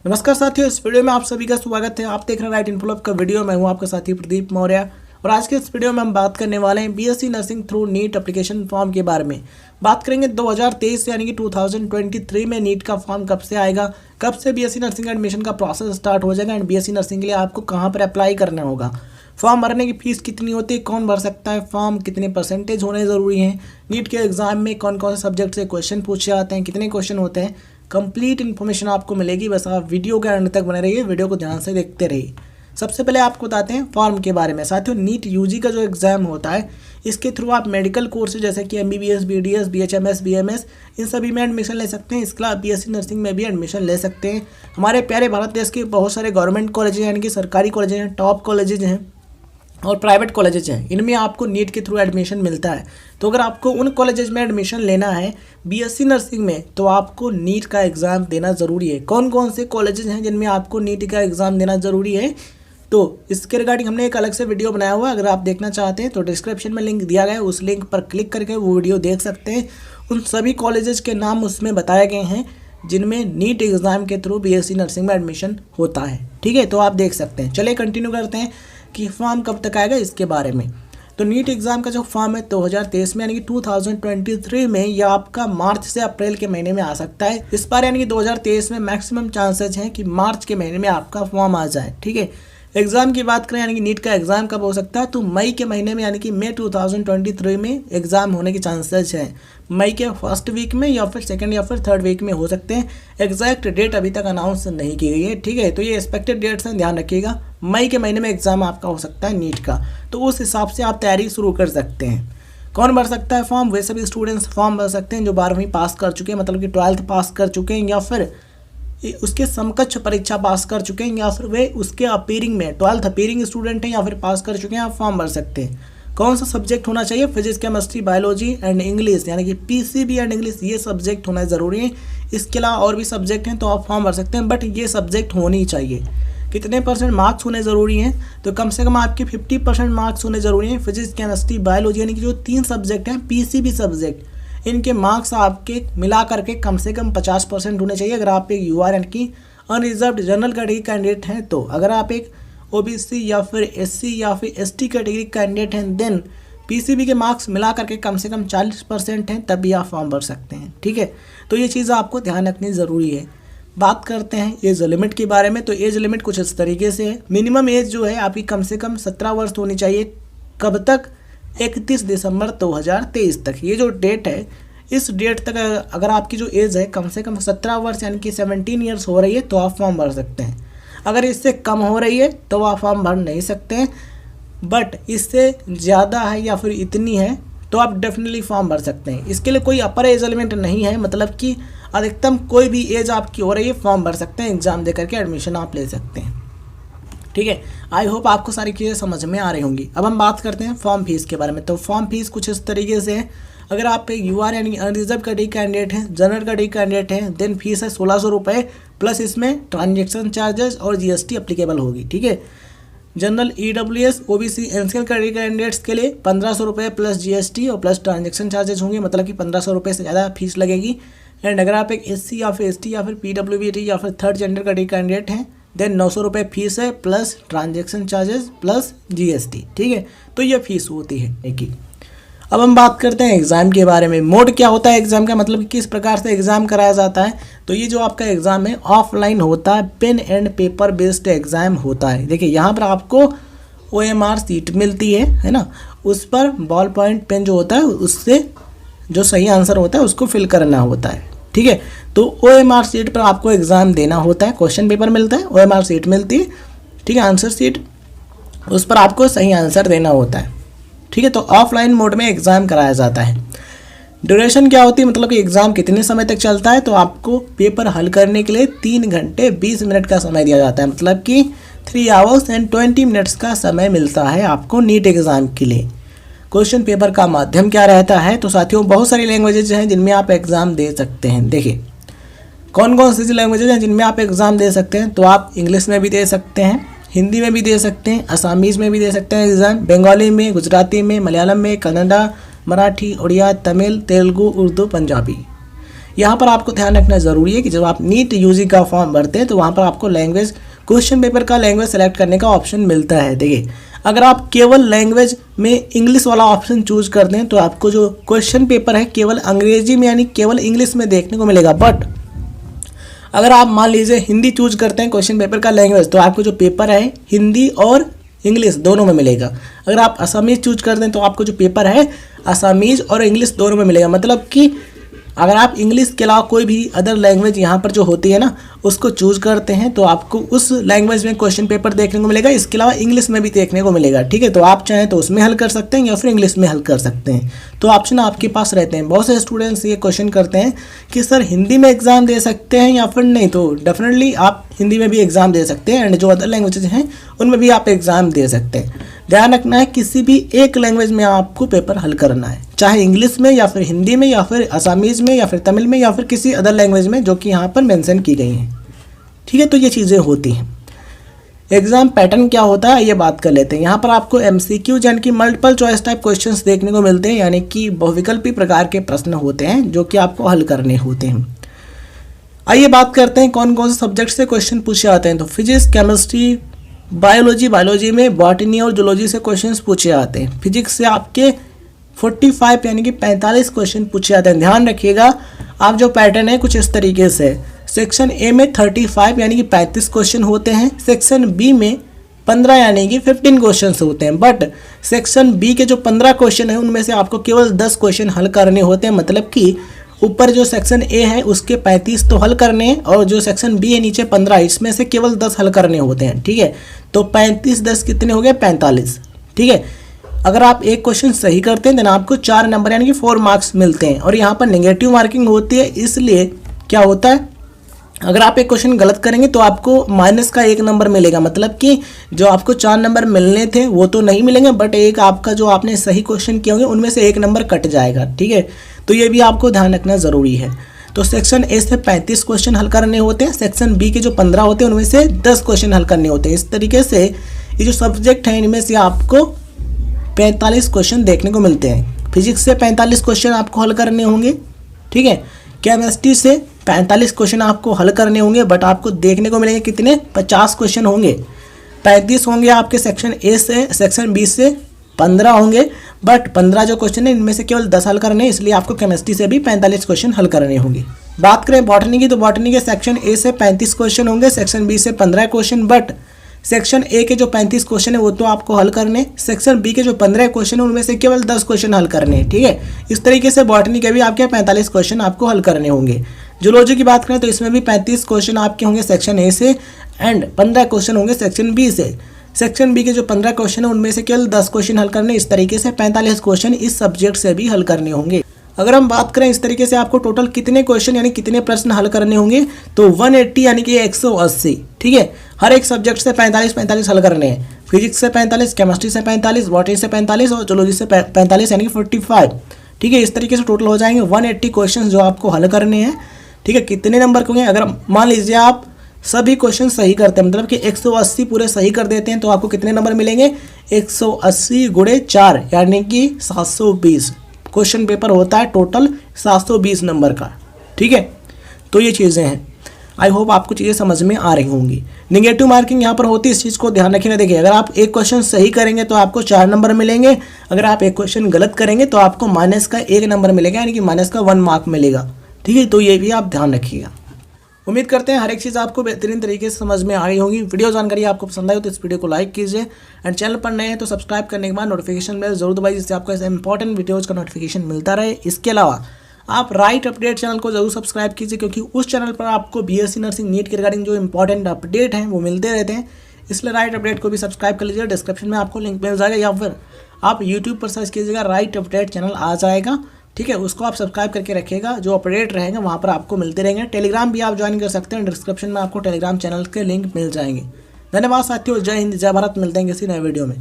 नमस्कार साथियों, इस वीडियो में आप सभी का स्वागत है। आप देख रहे हैं राइट इन्फो का वीडियो। मैं हूं आपका साथी प्रदीप मौर्य और आज के इस वीडियो में हम बात करने वाले हैं BSc nursing through NEET application form के बारे में। बात करेंगे 2023 यानी कि 2023 में नीट का फॉर्म कब से आएगा, कब से बीएससी नर्सिंग एडमिशन का प्रोसेस स्टार्ट हो जाएगा एंड बीएससी नर्सिंग के लिए आपको कहाँ पर अप्लाई करना होगा, फॉर्म भरने की फीस कितनी होती है, कौन भर सकता है फॉर्म, कितने परसेंटेज होने ज़रूरी हैं, नीट के एग्जाम में कौन कौन से सब्जेक्ट से क्वेश्चन पूछे जाते हैं, कितने क्वेश्चन होते हैं, कंप्लीट इन्फॉर्मेशन आपको मिलेगी। बस आप वीडियो के अंत तक बने रहिए, वीडियो को ध्यान से देखते रहिए। सबसे पहले आपको बताते हैं फॉर्म के बारे में। साथियों, नीट यूजी का जो एग्ज़ाम होता है इसके थ्रू आप मेडिकल कोर्स जैसे कि एमबीबीएस, बीडीएस, बीएचएमएस, बीएमएस इन सभी में एडमिशन ले सकते हैं। इसके अलावा बीएससी नर्सिंग में भी एडमिशन ले सकते हैं। हमारे प्यारे भारत देश के बहुत सारे गवर्नमेंट कॉलेज यानी कि सरकारी कॉलेज हैं, टॉप कॉलेजेज हैं और प्राइवेट कॉलेजेज हैं, इनमें आपको नीट के थ्रू एडमिशन मिलता है। तो अगर आपको उन कॉलेजेज में एडमिशन लेना है बीएससी नर्सिंग में तो आपको नीट का एग्ज़ाम देना ज़रूरी है। कौन कौन से कॉलेजेज हैं जिनमें आपको नीट का एग्ज़ाम देना ज़रूरी है, तो इसके रिगार्डिंग हमने एक अलग से वीडियो बनाया हुआ है। अगर आप देखना चाहते हैं तो डिस्क्रिप्शन में लिंक दिया गया है, उस लिंक पर क्लिक करके वो वीडियो देख सकते हैं। उन सभी कॉलेजेज के नाम उसमें बताए गए हैं जिनमें नीट एग्ज़ाम के थ्रू बीएससी नर्सिंग में एडमिशन होता है। ठीक है, तो आप देख सकते हैं। चलिए कंटिन्यू करते हैं कि फॉर्म कब तक आएगा इसके बारे में। तो नीट एग्ज़ाम का जो फॉर्म है 2023 में यानी कि 2023 में यह आपका मार्च से अप्रैल के महीने में आ सकता है। इस बार यानी कि 2023 में मैक्सिमम चांसेस हैं कि मार्च के महीने में आपका फॉर्म आ जाए। ठीक है, एग्ज़ाम की बात करें यानी कि नीट का एग्ज़ाम कब हो सकता है, तो मई के महीने में यानी कि मई 2023 में एग्ज़ाम होने के चांसेस हैं। मई के फर्स्ट वीक में या फिर सेकंड या फिर थर्ड वीक में हो सकते हैं। एग्जैक्ट डेट अभी तक अनाउंस नहीं की गई है। ठीक है, तो ये एक्सपेक्टेड डेट्स हैं, ध्यान रखिएगा। मई के महीने में एग्ज़ाम आपका हो सकता है नीट का, तो उस हिसाब से आप तैयारी शुरू कर सकते हैं। कौन भर सकता है फॉर्म? वैसे भी स्टूडेंट्स फॉर्म भर सकते हैं जो 12वीं पास कर चुके हैं, मतलब कि 12th पास कर चुके हैं या फिर उसके समकक्ष परीक्षा पास कर चुके हैं या फिर वे उसके अपीयरिंग में 12th अपीयरिंग स्टूडेंट हैं या फिर पास कर चुके हैं, आप फॉर्म भर सकते हैं। कौन सा सब्जेक्ट होना चाहिए? Physics, chemistry, biology and English यानी कि पीसीबी एंड इंग्लिश, ये सब्जेक्ट होना ज़रूरी है। इसके अलावा और भी सब्जेक्ट हैं तो आप फॉर्म भर सकते हैं, बट ये सब्जेक्ट होनी चाहिए। कितने परसेंट मार्क्स होने ज़रूरी हैं? तो कम से कम आपके 50% मार्क्स होने ज़रूरी हैं। फिजिक्स, केमिस्ट्री, बायोलॉजी यानी कि जो 3 सब्जेक्ट हैं पीसीबी सब्जेक्ट, इनके मार्क्स आपके मिला करके कम से कम 50% होने चाहिए। अगर आप एक यूआर यानी कि अनरिजर्व्ड जनरल कैटेगरी कैंडिडेट हैं तो, अगर आप एक ओबीसी या फिर एससी या फिर एसटी कैटेगरी कैंडिडेट हैं देन पीसीबी के मार्क्स मिला करके कम से कम 40% हैं, तब भी आप फॉर्म भर सकते हैं। ठीक है, तो ये चीज़ आपको ध्यान रखनी ज़रूरी है। बात करते हैं एज लिमिट के बारे में। तो एज लिमिट कुछ इस तरीके से है। मिनिमम एज जो है आपकी कम से कम 17 वर्ष होनी चाहिए। कब तक? 31 दिसंबर 2023 तक। ये जो डेट है, इस डेट तक अगर आपकी जो एज है कम से कम 17 वर्ष यानी कि 17 ईयर्स हो रही है तो आप फॉर्म भर सकते हैं। अगर इससे कम हो रही है तो आप फॉर्म भर नहीं सकते हैं, बट इससे ज़्यादा है या फिर इतनी है तो आप डेफिनेटली फॉर्म भर सकते हैं। इसके लिए कोई अपर एज लिमिट नहीं है, मतलब कि अधिकतम कोई भी एज आपकी हो रही है फॉर्म भर सकते हैं, एग्ज़ाम दे करके एडमिशन आप ले सकते हैं। ठीक है, आई होप आपको सारी चीज़ें समझ में आ रही होंगी। अब हम बात करते हैं फॉर्म फीस के बारे में। तो फॉर्म फीस कुछ इस तरीके से है। अगर आप एक यूआर यानी अनरिजर्व कैटेगरी कैंडिडेट हैं, जनरल कैटेगरी कैंडिडेट हैं, देन फीस है 1600 रुपये प्लस इसमें ट्रांजेक्शन चार्जेस और जीएसटी अप्लीकेबल होगी। ठीक है, general EWS, OBC, NCL category candidates के लिए 1500 रुपये प्लस जीएसटी और प्लस ट्रांजेक्शन चार्जेस होंगे, मतलब कि 1500 रुपये से ज़्यादा फीस लगेगी। एंड अगर आप एक एससी या फिर एसटी या फिर पीडब्ल्यूबी या फिर थर्ड जेंडर कैटेगरी कैंडिडेट हैं देन 900 रुपये फीस है plus transaction charges plus GST. ठीक है, तो ये फीस होती है एक ही। अब हम बात करते हैं एग्ज़ाम के बारे में। मोड क्या होता है एग्ज़ाम का, मतलब कि किस प्रकार से एग्ज़ाम कराया जाता है। तो ये जो आपका एग्ज़ाम है ऑफलाइन होता है, pen and paper based exam होता है। देखिए यहाँ पर आपको ओएमआर सीट मिलती है ना, उस पर बॉल पॉइंट पेन जो होता है उससे जो सही आंसर होता है उसको फिल करना होता है। ठीक है, तो ओएमआर सीट पर आपको एग्ज़ाम देना होता है। क्वेश्चन पेपर मिलता है, ओएमआर सीट मिलती है। ठीक है, आंसर सीट, उस पर आपको सही आंसर देना होता है। ठीक है, तो ऑफलाइन मोड में एग्ज़ाम कराया जाता है। ड्यूरेशन क्या होती है, मतलब कि एग्ज़ाम कितने समय तक चलता है, तो आपको पेपर हल करने के लिए 3 घंटे 20 मिनट का समय दिया जाता है, मतलब कि 3 आवर्स एंड 20 मिनट्स का समय मिलता है आपको नीट एग्ज़ाम के लिए। क्वेश्चन पेपर का माध्यम क्या रहता है, तो साथियों बहुत सारी लैंग्वेजेज हैं जिनमें आप एग्ज़ाम दे सकते हैं। देखिए कौन कौन सी लैंग्वेजेज हैं जिनमें आप एग्ज़ाम दे सकते हैं, तो आप इंग्लिश में भी दे सकते हैं, हिंदी में भी दे सकते हैं, असामीज़ में भी दे सकते हैं एग्ज़ाम, बंगाली में, गुजराती में, मलयालम में, कन्नड़ा, मराठी, उड़िया, तमिल, तेलुगु, उर्दू, पंजाबी, यहाँ पर आपको ध्यान रखना ज़रूरी है कि जब आप नीट यूजी का फॉर्म भरते हैं तो वहाँ पर आपको लैंग्वेज क्वेश्चन पेपर का लैंग्वेज सेलेक्ट करने का ऑप्शन मिलता है। देखिए, अगर आप केवल लैंग्वेज में इंग्लिश वाला ऑप्शन चूज करते हैं तो आपको जो क्वेश्चन पेपर है केवल अंग्रेजी में यानी केवल इंग्लिश में देखने को मिलेगा। बट अगर आप मान लीजिए हिंदी चूज करते हैं क्वेश्चन पेपर का लैंग्वेज, तो आपको जो पेपर है हिंदी और इंग्लिश दोनों में मिलेगा। अगर आप असमीज चूज करते हैं तो आपको जो पेपर है असमीज और इंग्लिश दोनों में मिलेगा। मतलब कि अगर आप इंग्लिश के अलावा कोई भी अदर लैंग्वेज यहाँ पर जो होती है ना उसको चूज करते हैं तो आपको उस लैंग्वेज में क्वेश्चन पेपर देखने को मिलेगा, इसके अलावा इंग्लिश में भी देखने को मिलेगा। ठीक है, तो आप चाहें तो उसमें हल कर सकते हैं या फिर इंग्लिश में हल कर सकते हैं, तो ऑप्शन आपके पास रहते हैं। बहुत से स्टूडेंट्स ये क्वेश्चन करते हैं कि सर हिंदी में एग्जाम दे सकते हैं या फिर नहीं, तो डेफिनेटली आप हिंदी में भी एग्जाम दे सकते हैं एंड जो अदर लैंग्वेजेज हैं उनमें भी आप एग्जाम दे सकते हैं। ध्यान रखना है किसी भी एक लैंग्वेज में आपको पेपर हल करना है, चाहे इंग्लिश में या फिर हिंदी में या फिर असमीज में या फिर तमिल में या फिर किसी अदर लैंग्वेज में जो कि यहाँ पर मेंशन की गई हैं। ठीक है, तो ये चीज़ें होती हैं। एग्जाम पैटर्न क्या होता है ये बात कर लेते हैं। यहाँ पर आपको MCQ यानी कि मल्टीपल चॉइस टाइप क्वेश्चंस देखने को मिलते हैं, यानी कि बहुविकल्पी प्रकार के प्रश्न होते हैं जो कि आपको हल करने होते हैं। आइए बात करते हैं कौन कौन से सब्जेक्ट से क्वेश्चन पूछे जाते हैं। तो फिजिक्स, केमिस्ट्री, बायोलॉजी में बॉटनी और जूलॉजी से क्वेश्चंस पूछे जाते हैं। फिजिक्स से आपके 45 यानी कि 45 क्वेश्चन पूछे जाते हैं। ध्यान रखिएगा, आप जो पैटर्न है कुछ इस तरीके से, सेक्शन ए में 35 यानी कि 35 क्वेश्चन होते हैं, सेक्शन बी में 15 यानी कि 15 क्वेश्चन होते हैं। बट सेक्शन बी के जो 15 क्वेश्चन है उनमें से आपको केवल 10 क्वेश्चन हल करने होते हैं। मतलब कि ऊपर जो सेक्शन ए है उसके 35 तो हल करने हैं और जो सेक्शन बी है नीचे 15, इसमें से केवल 10 हल करने होते हैं। ठीक है, तो 35 10 कितने हो गए 45। ठीक है, अगर आप एक क्वेश्चन सही करते हैं देन आपको 4 नंबर यानी कि 4 मार्क्स मिलते हैं। और यहाँ पर नेगेटिव मार्किंग होती है, इसलिए क्या होता है अगर आप एक क्वेश्चन गलत करेंगे तो आपको माइनस का 1 नंबर मिलेगा। मतलब कि जो आपको 4 नंबर मिलने थे वो तो नहीं मिलेंगे, बट एक आपका जो आपने सही क्वेश्चन किए होंगे उनमें से 1 नंबर कट जाएगा। ठीक है, तो ये भी आपको ध्यान रखना ज़रूरी है। तो सेक्शन ए से 35 क्वेश्चन हल करने होते हैं, सेक्शन बी के जो 15 होते हैं उनमें से 10 क्वेश्चन हल करने होते हैं। इस तरीके से ये जो सब्जेक्ट हैं इनमें से आपको 45 क्वेश्चन देखने को मिलते हैं। फिजिक्स से 45 क्वेश्चन आपको हल करने होंगे। ठीक है, केमिस्ट्री से 45 क्वेश्चन आपको हल करने होंगे, बट आपको देखने को मिलेंगे कितने 50 क्वेश्चन होंगे। 35 होंगे आपके सेक्शन ए से, सेक्शन बी से 15 होंगे, बट 15 जो क्वेश्चन है इनमें से केवल 10 हल करने हैं, इसलिए आपको केमिस्ट्री से भी 45 क्वेश्चन हल करने होंगे। बात करें बॉटनी की, तो बॉटनी के सेक्शन ए से 35 क्वेश्चन होंगे, सेक्शन बी से 15 क्वेश्चन, बट सेक्शन ए के जो 35 क्वेश्चन है वो तो आपको हल करने, सेक्शन बी के जो 15 क्वेश्चन है उनमें से केवल 10 क्वेश्चन हल करने। ठीक है, इस तरीके से बॉटनी के भी आपके 45 क्वेश्चन आपको हल करने होंगे। जूलॉजी की बात करें तो इसमें भी 35 क्वेश्चन आपके होंगे सेक्शन ए से एंड 15 क्वेश्चन होंगे सेक्शन बी से। सेक्शन बी के जो 15 क्वेश्चन है उनमें से केवल 10 क्वेश्चन हल करने, इस तरीके से 45 क्वेश्चन इस सब्जेक्ट से भी हल करने होंगे। अगर हम बात करें इस तरीके से आपको टोटल कितने क्वेश्चन यानी कितने प्रश्न हल करने होंगे, तो 180 यानी कि 180। ठीक है, हर एक सब्जेक्ट से 45 हल करने हैं। फिजिक्स से 45, केमिस्ट्री से 45, बॉटनी से 45 और जूलॉजी से 45 यानी कि 45। ठीक है, इस तरीके से टोटल हो जाएंगे 180 क्वेश्चन जो आपको हल करने हैं। ठीक है, कितने नंबर के होंगे, अगर मान लीजिए आप सभी क्वेश्चन सही करते हैं, मतलब कि 180 पूरे सही कर देते हैं, तो आपको कितने नंबर मिलेंगे 180 गुणे 4 यानी कि 720 क्वेश्चन पेपर होता है टोटल 720 नंबर का। ठीक है, तो ये चीज़ें हैं। आई होप आपको चीज़ें समझ में आ रही होंगी। नेगेटिव मार्किंग यहाँ पर होती है, इस चीज़ को ध्यान रखिएगा। देखिए, अगर आप एक क्वेश्चन सही करेंगे तो आपको 4 नंबर मिलेंगे, अगर आप एक क्वेश्चन गलत करेंगे तो आपको माइनस का 1 नंबर मिलेगा यानी कि माइनस का 1 मार्क मिलेगा। ठीक है, तो ये भी आप ध्यान रखिएगा। उम्मीद करते हैं हर एक चीज़ आपको बेहतरीन तरीके से समझ में आ रही होगी। वीडियो जानकारी आपको पसंद आई हो तो इस वीडियो को लाइक कीजिए एंड चैनल पर नए हैं तो सब्सक्राइब करने के बाद नोटिफिकेशन बेल जरूर दबाइए, जिससे आपको ऐसे इंपॉर्टेंट वीडियोज़ का नोटिफिकेशन मिलता रहे। इसके अलावा आप राइट अपडेट चैनल को जरूर सब्सक्राइब कीजिए, क्योंकि उस चैनल पर आपको BSc नर्सिंग नीट के रिगार्डिंग जो इंपॉर्टेंट अपडेट हैं वो मिलते रहते हैं, इसलिए राइट अपडेट को भी सब्सक्राइब कर लीजिए। डिस्क्रिप्शन में आपको लिंक मिल जाएगा या फिर आप यूट्यूब पर सर्च कीजिएगा, राइट अपडेट चैनल आ जाएगा। ठीक है, उसको आप सब्सक्राइब करके रखिएगा, जो अपडेट रहेंगे वहाँ पर आपको मिलते रहेंगे। टेलीग्राम भी आप ज्वाइन कर सकते हैं, डिस्क्रिप्शन में आपको टेलीग्राम चैनल के लिंक मिल जाएंगे। धन्यवाद साथियों, जय हिंद जय भारत। मिलते हैं किसी नए वीडियो में।